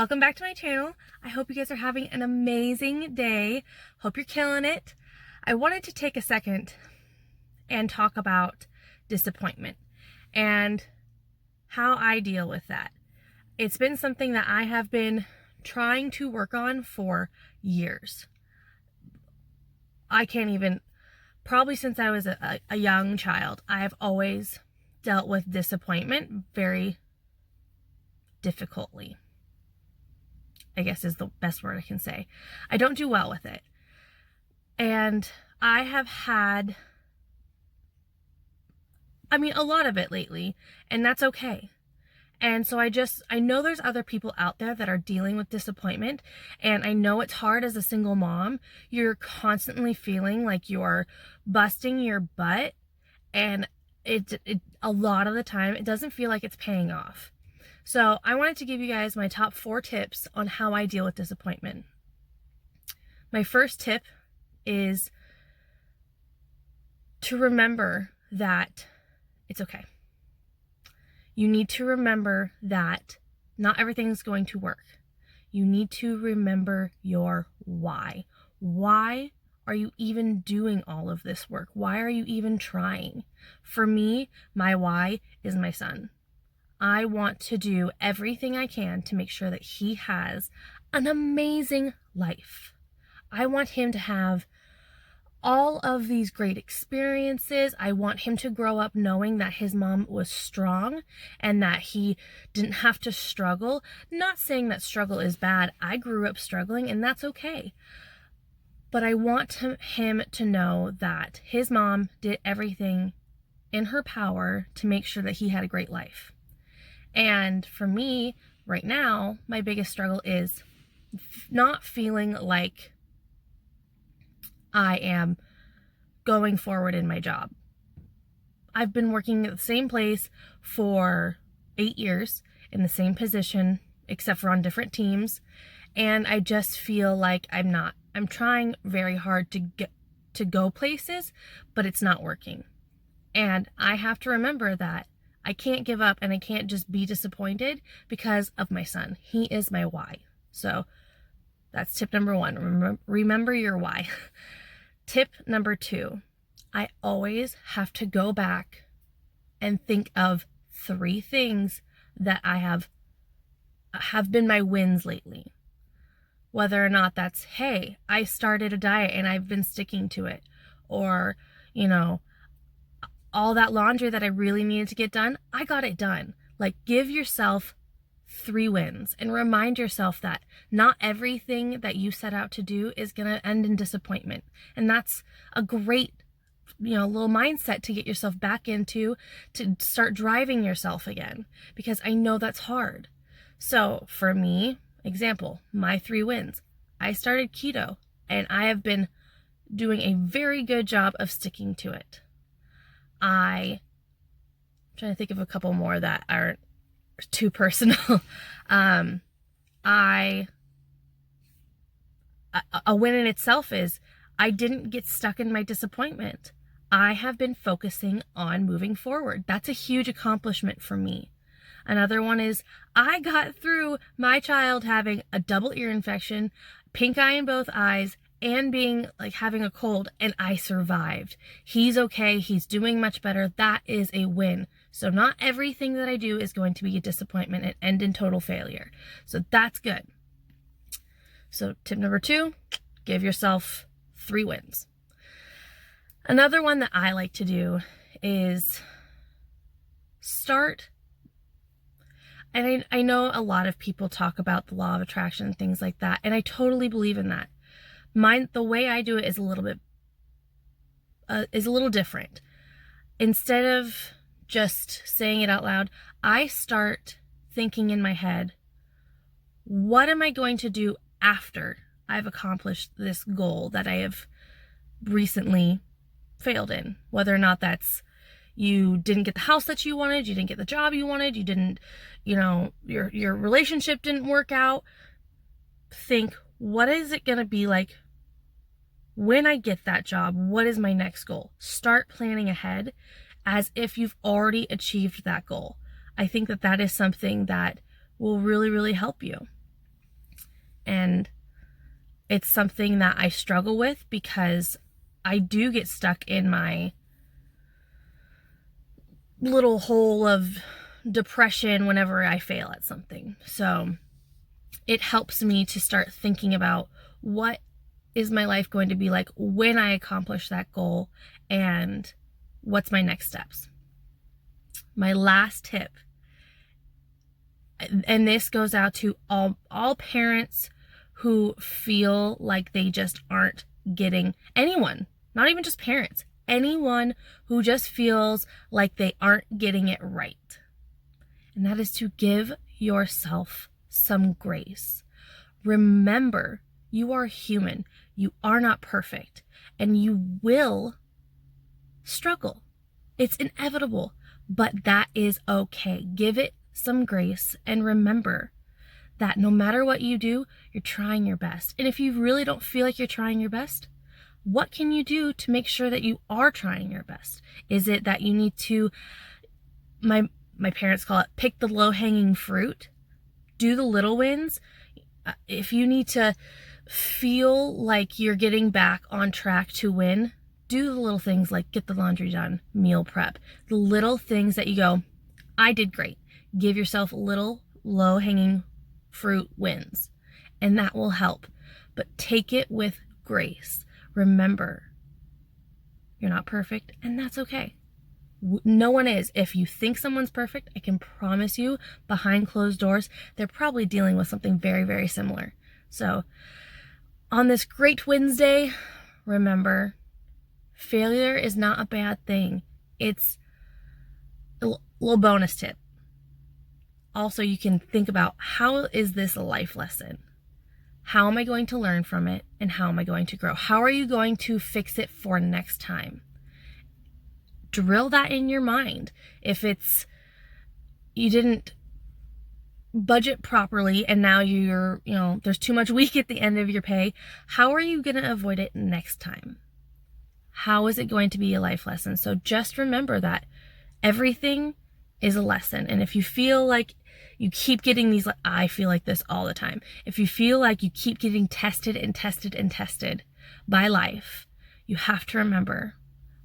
Welcome back to my channel. I hope you guys are having an amazing day. Hope you're killing it. I wanted to take a second and talk about disappointment and how I deal with that. It's been something that I have been trying to work on for years. I can't even, probably since I was a young child, I have always dealt with disappointment very difficultly, I guess is the best word I can say. I don't do well with it. And I have had, a lot of it lately, and that's okay. And so I know there's other people out there that are dealing with disappointment, and I know it's hard as a single mom. You're constantly feeling like you're busting your butt, and it a lot of the time, it doesn't feel like it's paying off. So I wanted to give you guys my top 4 tips on how I deal with disappointment. My first tip is to remember that it's okay. You need to remember that not everything is going to work. You need to remember your why. Why are you even doing all of this work? Why are you even trying? For me, my why is my son. I want to do everything I can to make sure that he has an amazing life. I want him to have all of these great experiences. I want him to grow up knowing that his mom was strong and that he didn't have to struggle. Not saying that struggle is bad. I grew up struggling, and that's okay. But I want him to know that his mom did everything in her power to make sure that he had a great life. And for me, right now, my biggest struggle is not feeling like I am going forward in my job. I've been working at the same place for 8 years in the same position, except for on different teams. And I just feel like I'm not. I'm trying very hard to go places, but it's not working. And I have to remember that I can't give up, and I can't just be disappointed because of my son. He is my why. So that's tip number 1. Remember your why. Tip number 2, I always have to go back and think of 3 things that I have been my wins lately. Whether or not that's, hey, I started a diet and I've been sticking to it. Or, all that laundry that I really needed to get done, I got it done. Like, give yourself 3 wins and remind yourself that not everything that you set out to do is going to end in disappointment. And that's a great, little mindset to get yourself back into, to start driving yourself again, because I know that's hard. So for me, example, my 3 wins. I started keto, and I have been doing a very good job of sticking to it. I'm trying to think of a couple more that aren't too personal. A win in itself is I didn't get stuck in my disappointment. I have been focusing on moving forward. That's a huge accomplishment for me. Another one is I got through my child having a double ear infection, pink eye in both eyes, and having a cold, and I survived. He's okay. He's doing much better. That is a win. So not everything that I do is going to be a disappointment and end in total failure. So that's good. So tip number 2, give yourself 3 wins. Another one that I like to do is start. And I know a lot of people talk about the law of attraction and things like that, and I totally believe in that. The way I do it is a little different. Instead of just saying it out loud, I start thinking in my head, what am I going to do after I've accomplished this goal that I have recently failed in? Whether or not that's you didn't get the house that you wanted, you didn't get the job you wanted, you didn't, your relationship didn't work out. Think, what is it going to be like when I get that job? What is my next goal? Start planning ahead as if you've already achieved that goal. I think that is something that will really, really help you. And it's something that I struggle with because I do get stuck in my little hole of depression whenever I fail at something. So it helps me to start thinking about what is my life going to be like when I accomplish that goal, and what's my next steps. My last tip, and this goes out to all parents who feel like they just aren't getting, anyone, not even just parents, anyone who just feels like they aren't getting it right. And that is to give yourself some grace. Remember, you are human. You are not perfect, and you will struggle. It's inevitable, but that is okay. Give it some grace, and remember that no matter what you do, you're trying your best. And if you really don't feel like you're trying your best, what can you do to make sure that you are trying your best? Is it that you need to, my parents call it, pick the low-hanging fruit? Do the little wins. If you need to feel like you're getting back on track to win, do the little things like get the laundry done, meal prep, the little things that you go, I did great. Give yourself little low-hanging fruit wins, and that will help. But take it with grace. Remember, you're not perfect, and that's okay. No one is. If you think someone's perfect, I can promise you, behind closed doors, they're probably dealing with something very, very similar. So, on this great Wednesday, remember, failure is not a bad thing. It's a little bonus tip. Also, you can think about, how is this a life lesson? How am I going to learn from it? And how am I going to grow? How are you going to fix it for next time? Drill that in your mind. If it's, you didn't budget properly and now there's too much week at the end of your pay, how are you going to avoid it next time? How is it going to be a life lesson? So just remember that everything is a lesson. And if you feel like you keep getting these, I feel like this all the time. If you feel like you keep getting tested and tested and tested by life, you have to remember,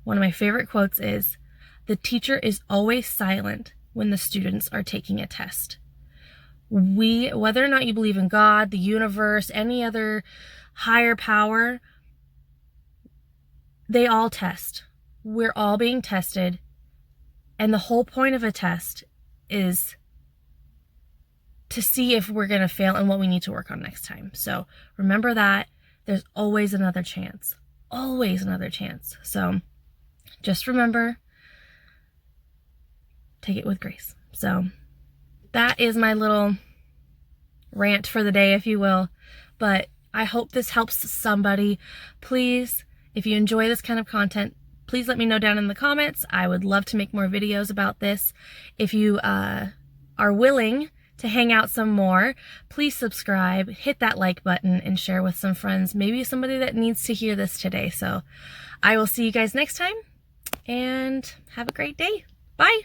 one of my favorite quotes is, the teacher is always silent when the students are taking a test. Whether or not you believe in God, the universe, any other higher power, they all test. We're all being tested. And the whole point of a test is to see if we're going to fail and what we need to work on next time. So remember that there's always another chance. Always another chance. So just remember, take it with grace. So that is my little rant for the day, if you will. But I hope this helps somebody. Please, if you enjoy this kind of content, please let me know down in the comments. I would love to make more videos about this. If you are willing to hang out some more, please subscribe, hit that like button, and share with some friends. Maybe somebody that needs to hear this today. So I will see you guys next time, and have a great day. Bye.